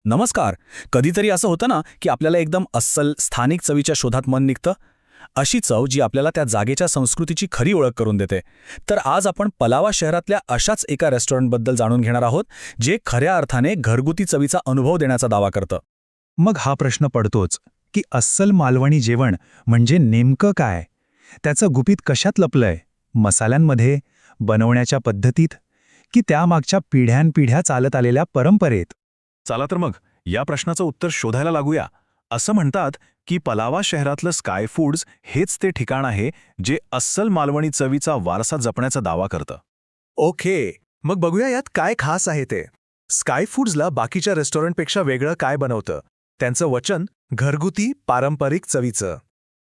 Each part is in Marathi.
नमस्कार. कधीतरी असं होतं ना की आपल्याला एकदम अस्सल स्थानिक चवीच्या शोधात मन निघतं. अशी चव जी आपल्याला त्या जागेच्या संस्कृतीची खरी ओळख करून देते. तर आज आपण पलावा शहरातल्या अशाच एका रेस्टॉरंटबद्दल जाणून घेणार आहोत, जे खऱ्या अर्थाने घरगुती चवीचा अनुभव देण्याचा दावा करतं. मग हा प्रश्न पडतोच की अस्सल मालवणी जेवण म्हणजे नेमकं काय? त्याचं गुपित कशात लपलंय? मसाल्यांमध्ये, बनवण्याच्या पद्धतीत, की त्यामागच्या पिढ्यानपिढ्या चालत आलेल्या परंपरेत? चला तर मग या प्रश्नाचं उत्तर शोधायला लागूया. असं म्हणतात की पलावा शहरातलं स्काय फूड्स हेच ते ठिकाण आहे जे अस्सल मालवणी चवीचा वारसा जपण्याचा दावा करतं. ओके, मग बघूया यात काय खास आहे ते. स्काय फूड्सला बाकीच्या रेस्टॉरंटपेक्षा वेगळं काय बनवतं? त्यांचं वचन घरगुती पारंपरिक चवीचं.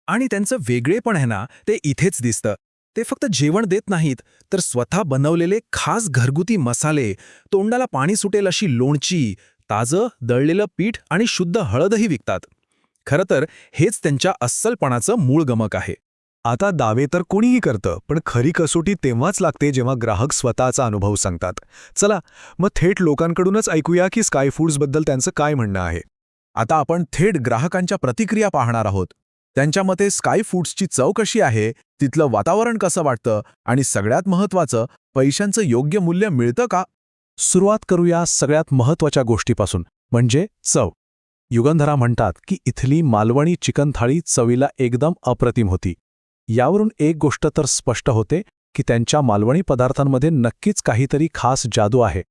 आणि त्यांचं वेगळेपण आहे ना, ते इथेच दिसतं. ते फक्त जेवण देत नाहीत, तर स्वतः बनवलेले खास घरगुती मसाले, तोंडाला पाणी सुटेल अशी लोणची, ताजं दळलेलं पीठ आणि शुद्ध हळदही विकतात. खरं तर हेच त्यांच्या अस्सलपणाचं मूळ गमक आहे. आता दावे तर कोणीही करतं, पण खरी कसोटी तेव्हाच लागते जेव्हा ग्राहक स्वतःचा अनुभव सांगतात. चला मग थेट लोकांकडूनच ऐकूया की स्काय फूड्सबद्दल त्यांचं काय म्हणणं आहे. आता आपण थेट ग्राहकांच्या प्रतिक्रिया पाहणार आहोत. त्यांच्या मते स्काय फूड्सची चव कशी आहे, तिथलं वातावरण कसं वाटतं आणि सगळ्यात महत्त्वाचं, पैशांचं योग्य मूल्य मिळतं का? सुरुवात करूया सगळ्यात महत्त्वाच्या गोष्टीपासून, म्हणजे चव. युगंधरा म्हणतात की इथली मालवणी चिकन थाळी चवीला एकदम अप्रतिम होती. यावरून एक गोष्ट तर स्पष्ट होते की त्यांच्या मालवणी पदार्थांमध्ये नक्कीच काहीतरी खास जादू आहे.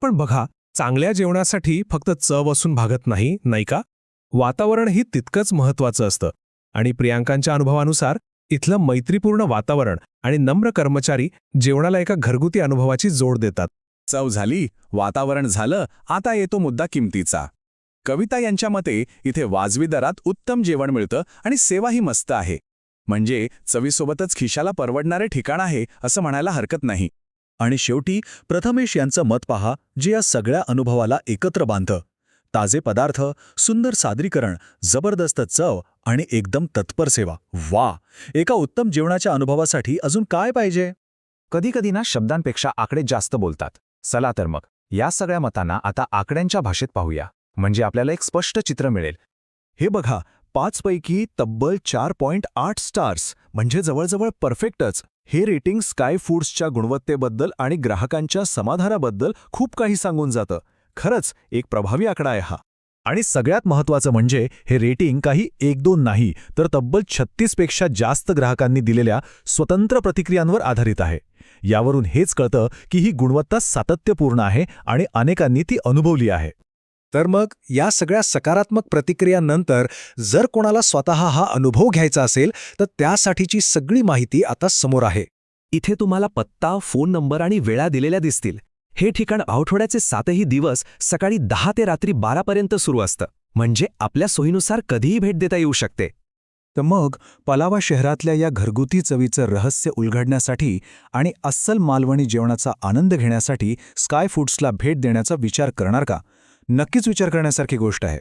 पण बघा, चांगल्या जेवणासाठी फक्त चव असून भागत नाही, नाही का? वातावरणही तितकंच महत्त्वाचं असतं. आणि प्रियांकांच्या अनुभवानुसार इथलं मैत्रीपूर्ण वातावरण आणि नम्र कर्मचारी जेवणाला एका घरगुती अनुभवाची जोड देतात. चव झाली, वातावरण झालं, आता येतो मुद्दा किमतीचा. कविता यांच्या मते इथे वाजवी दरात उत्तम जेवण मिळतं आणि सेवाही मस्त आहे. म्हणजे चवीसोबतच खिशाला परवडणारे ठिकाण आहे असं म्हणायला हरकत नाही. आणि शेवटी प्रथमेश यांचं मत पहा, जे या सगळ्या अनुभवाला एकत्र बांधतं. ताजे पदार्थ, सुंदर सादरीकरण, जबरदस्त चव आणि एकदम तत्पर सेवा. वा, एका उत्तम जेवणाच्या अनुभवासाठी अजून काय पाहिजे? कधीकधी ना शब्दांपेक्षा आकडे जास्त बोलतात. चला तर मग या सगळ्या मतांना आता आकड्यांच्या भाषेत पाहूया, म्हणजे आपल्याला एक स्पष्ट चित्र मिळेल. हे बघा, 5 पैकी तब्बल 4.8 स्टार्स, म्हणजे जवळजवळ परफेक्टच. हे रेटिंग स्काय फूड्सच्या गुणवत्तेबद्दल आणि ग्राहकांच्या समाधानाबद्दल खूप काही सांगून जातं. खरंच एक प्रभावी आकडा आहे हा. आणि सगळ्यात महत्त्वाचं म्हणजे हे रेटिंग काही 1-2 नाही, तर तब्बल 36 पेक्षा जास्त ग्राहकांनी दिलेल्या स्वतंत्र प्रतिक्रियांवर आधारित आहे. यावरून हेच कळतं की ही गुणवत्ता सातत्यपूर्ण आहे आणि अनेकांनी ती अनुभवली आहे. तर मग या सगळ्या सकारात्मक प्रतिक्रियांनंतर जर कोणाला स्वतः हा अनुभव घ्यायचा असेल, तर त्यासाठीची सगळी माहिती आता समोर आहे. इथे तुम्हाला पत्ता, फोन नंबर आणि वेळा दिलेल्या दिसतील. हे ठिकाण आठवड्याचे 7ही दिवस सकाळी 10 ते रात्री 12 पर्यंत सुरू असतं. म्हणजे आपल्या सोयीनुसार कधीही भेट देता येऊ शकते. तर मग पलावा शहरातल्या या घरगुती चवीचं रहस्य उलगडण्यासाठी आणि अस्सल मालवणी जेवणाचा आनंद घेण्यासाठी स्काय फूड्सला भेट देण्याचा विचार करणार का? नक्कीच विचार करण्यासारखी गोष्ट आहे.